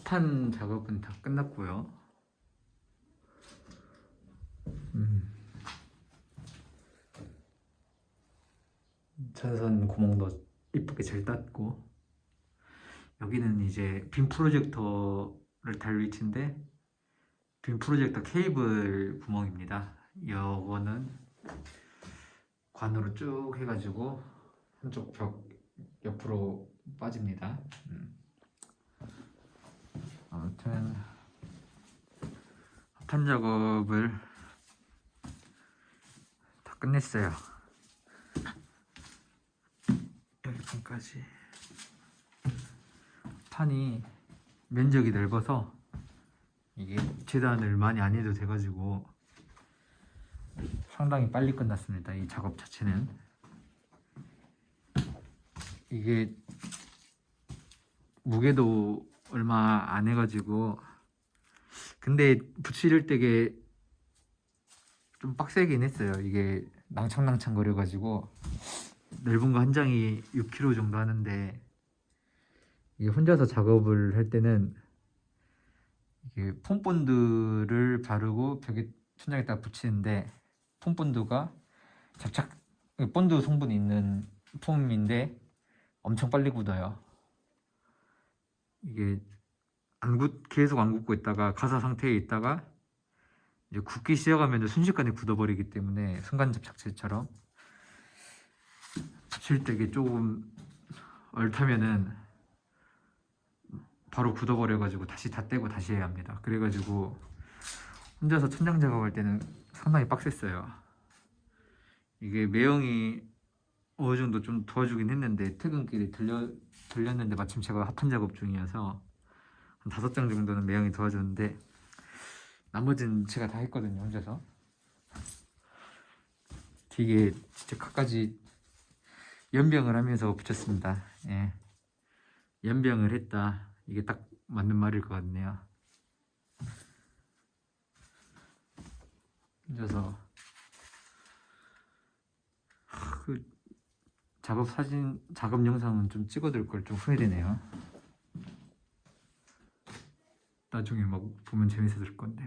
합판 작업은 다 끝났고요. 전선 구멍도 이쁘게 잘 땄고, 여기는 이제 빔 프로젝터를 달 위치인데 빔 프로젝터 케이블 구멍입니다. 요거는 관으로 쭉 해가지고 한쪽 벽 옆으로 빠집니다. 아무튼 합판 작업을 다 끝냈어요. 여기까지. 판이 면적이 넓어서 이게 재단을 많이 안 해도 돼가지고 상당히 빨리 끝났습니다. 이 작업 자체는. 이게 무게도 얼마 안 해가지고, 근데 붙일 때게 좀 빡세긴 했어요. 이게 낭창낭창 거려가지고 넓은 거 한 장이 6kg 정도 하는데, 이게 혼자서 작업을 할 때는 이게 폼본드를 바르고 벽에 천장에다 붙이는데, 폼본드가 잡착 본드 성분이 있는 폼인데 엄청 빨리 굳어요. 이게 계속 안 굳고 있다가 가사 상태에 있다가 이제 굳기 시작하면 순식간에 굳어버리기 때문에, 순간 접착제처럼 붙일 때 이게 조금 얼타면은 바로 굳어버려가지고 다시 다 떼고 다시 해야 합니다. 그래가지고 혼자서 천장 작업할 때는 상당히 빡셌어요. 이게 매형이 어느 정도 좀 도와주긴 했는데, 퇴근길에 들렸는데 마침 제가 합판 작업 중이어서 한 5장 정도는 매형이 도와줬는데, 나머지는 제가 다 했거든요, 혼자서. 되게 진짜 끝까지 연병을 하면서 붙였습니다. 예. 연병을 했다, 이게 딱 맞는 말일 것 같네요. 혼자서 그 작업 영상은 좀 찍어둘 걸 좀 후회되네요. 나중에 막 보면 재밌어질 건데.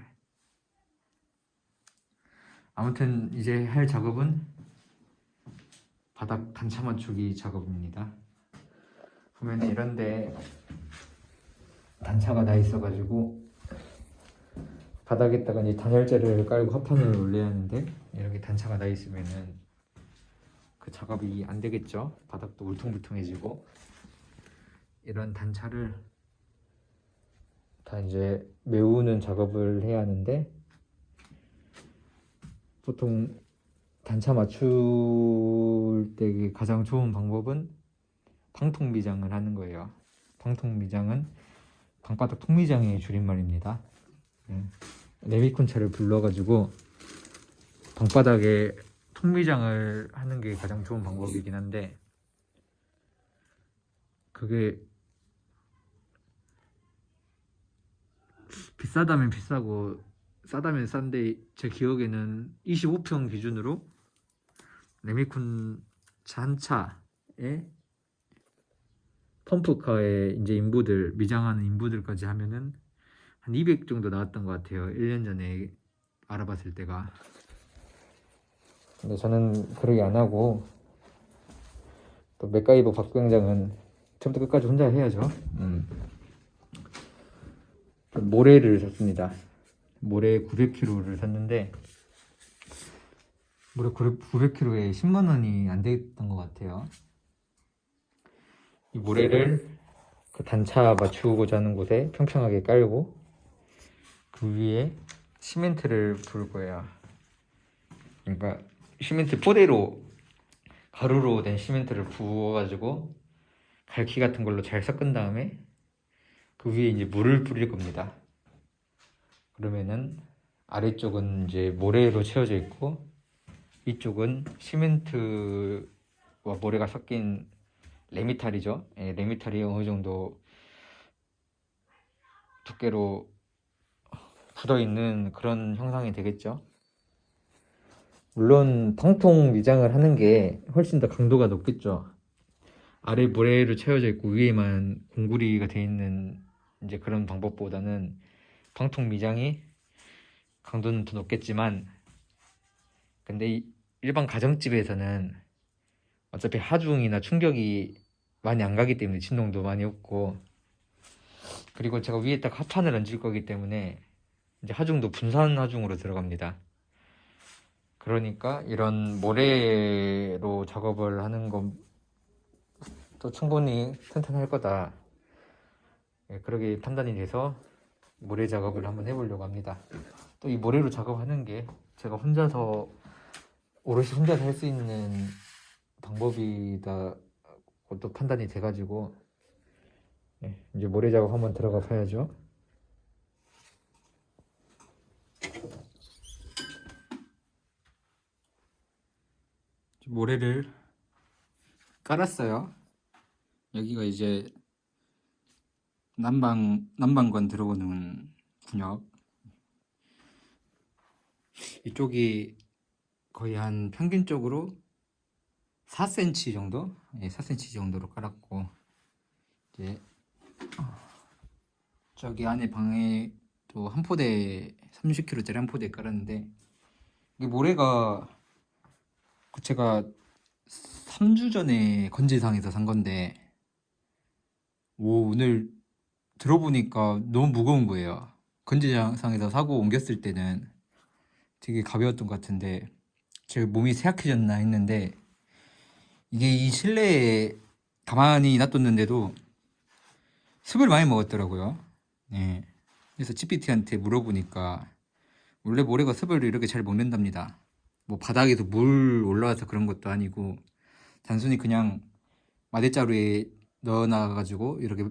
아무튼 이제 할 작업은 바닥 단차 맞추기 작업입니다. 보면 이런데 단차가 나 있어가지고 바닥에다가 이제 단열재를 깔고 합판을 올려야 하는데, 이렇게 단차가 나 있으면은 그 작업이 안 되겠죠. 바닥도 울퉁불퉁해지고. 이런 단차를 다 이제 메우는 작업을 해야 하는데, 보통 단차 맞출 때 가장 좋은 방법은 방통 미장을 하는 거예요. 방통 미장은 방바닥 통미장의 줄임말입니다. 레미콘차를 불러가지고 방바닥에 통미장을 하는 게 가장 좋은 방법이긴 한데, 그게 비싸다면 비싸고 싸다면 싼데, 제 기억에는 25평 기준으로 레미콘차 한 차에 펌프카에 이제 인부들, 미장하는 인부들까지 하면은 한 200 정도 나왔던 것 같아요. 1년 전에 알아봤을 때가. 근데 저는 그러게 안 하고, 또 맥가이버 박병장은 처음부터 끝까지 혼자 해야죠. 모래를 샀습니다. 모래 900kg를 샀는데, 모래 900kg에 10만 원이 안 됐던 것 같아요. 이 모래를 그 단차 맞추고자 하는 곳에 평평하게 깔고, 그 위에 시멘트를 부을 거예요. 그러니까 시멘트 포대로, 가루로 된 시멘트를 부어가지고 갈퀴 같은 걸로 잘 섞은 다음에 그 위에 이제 물을 뿌릴 겁니다. 그러면은 아래쪽은 이제 모래로 채워져 있고, 이쪽은 시멘트와 모래가 섞인 레미탈이죠. 예, 레미탈이 어느 정도 두께로 굳어 있는 그런 형상이 되겠죠. 물론 방통 미장을 하는 게 훨씬 더 강도가 높겠죠. 아래 모래로 채워져 있고 위에만 공구리가 되어 있는 이제 그런 방법보다는 방통 미장이 강도는 더 높겠지만, 근데 일반 가정집에서는 어차피 하중이나 충격이 많이 안 가기 때문에 진동도 많이 없고, 그리고 제가 위에 딱 합판을 얹을 거기 때문에 이제 하중도 분산 하중으로 들어갑니다. 그러니까 이런 모래로 작업을 하는 것도 충분히 튼튼할 거다. 예, 그렇게 판단이 돼서 모래 작업을 한번 해보려고 합니다. 또 이 모래로 작업하는 게 제가 혼자서 오롯이 혼자서 할 수 있는 방법이다 또 판단이 돼가지고, 예, 이제 모래 작업 한번 들어가 봐야죠. 모래를 깔았어요. 여기가 이제 난방관 들어오는 구역. 이쪽이 거의 한 평균적으로 4cm 정도? 예, 4cm 정도로 깔았고, 이제 저기 안에 방에 또 한 포대 30kg짜리 한 포대 깔았는데, 이 모래가 제가 3주 전에 건지상에서 산 건데, 오늘 들어보니까 너무 무거운 거예요. 건지상에서 사고 옮겼을 때는 되게 가벼웠던 것 같은데 제 몸이 쇠약해졌나 했는데, 이게 이 실내에 가만히 놔뒀는데도 습을 많이 먹었더라고요. 예. 그래서 GPT한테 물어보니까 원래 모래가 습을 이렇게 잘 먹는답니다. 뭐 바닥에서 물 올라와서 그런 것도 아니고 단순히 그냥 마대자루에 넣어놔가지고 이렇게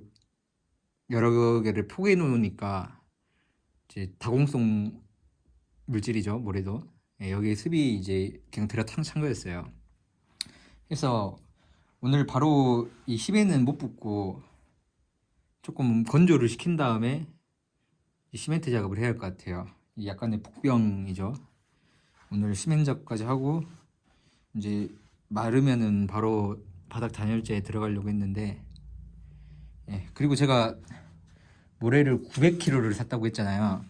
여러 개를 포개해 놓으니까 이제 다공성 물질이죠, 모래도. 예, 여기에 습이 이제 그냥 들어탕 찬 거였어요. 그래서 오늘 바로 이 심에는 못 붓고 조금 건조를 시킨 다음에 이 시멘트 작업을 해야 할 것 같아요. 이 약간의 복병이죠. 오늘 시멘작까지 하고 이제 마르면은 바로 바닥 단열재에 들어가려고 했는데, 예, 그리고 제가 모래를 900kg를 샀다고 했잖아요.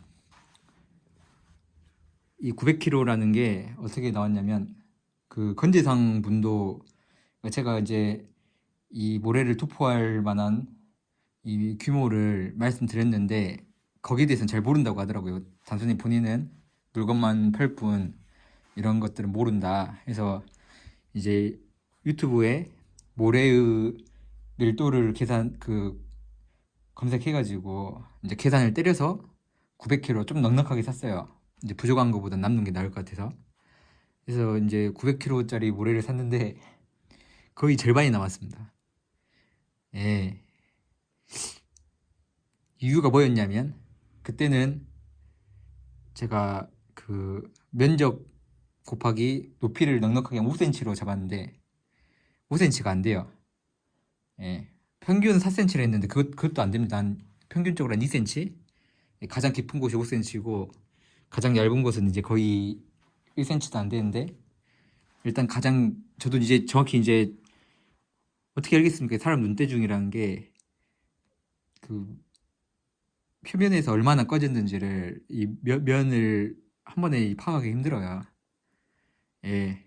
이 900kg라는 게 어떻게 나왔냐면, 그 건재상 분도 제가 이제 이 모래를 투포할 만한 이 규모를 말씀드렸는데 거기에 대해서는 잘 모른다고 하더라고요. 단순히 본인은 물건만 팔 뿐 이런 것들은 모른다 해서 이제 유튜브에 모래의 밀도를 검색해가지고 이제 계산을 때려서 900kg 좀 넉넉하게 샀어요. 이제 부족한 것보다 남는 게 나을 것 같아서. 그래서 이제 900kg짜리 모래를 샀는데 거의 절반이 남았습니다. 예. 이유가 뭐였냐면, 그때는 제가 그 면적 곱하기 높이를 넉넉하게 5cm로 잡았는데 5cm가 안 돼요. 예. 평균 4cm를 했는데 그것도 안 됩니다. 평균적으로 한 2cm? 가장 깊은 곳이 5cm고 가장 얇은 곳은 이제 거의 1cm도 안 되는데, 일단 저도 이제 정확히 이제 어떻게 알겠습니까? 사람 눈대중이라는 게 그 표면에서 얼마나 꺼졌는지를 이 면을 한 번에 파악하기 힘들어요. 예.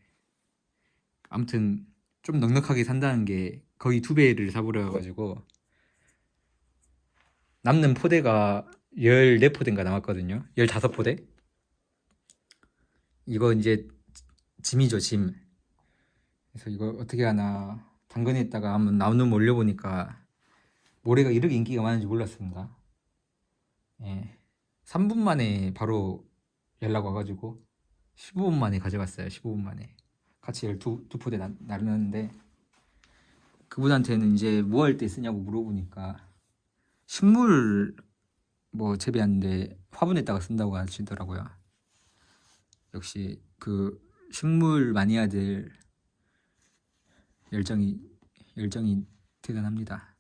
아무튼 좀 넉넉하게 산다는 게 거의 2배를 사버려가지고 남는 포대가 14포대인가 남았거든요. 15포대? 이거 이제 짐이죠, 짐. 그래서 이거 어떻게 하나 당근에다가 한번 나오는 올려보니까 모래가 이렇게 인기가 많은지 몰랐습니다. 예. 3분 만에 바로 연락 와가지고 15분 만에 가져갔어요. 15분 만에 같이 12포대 나눴는데, 그분한테는 이제 뭐 할 때 쓰냐고 물어보니까 식물 뭐 재배하는데 화분에다가 쓴다고 하시더라고요. 역시 그 식물 마니아들 열정이 대단합니다.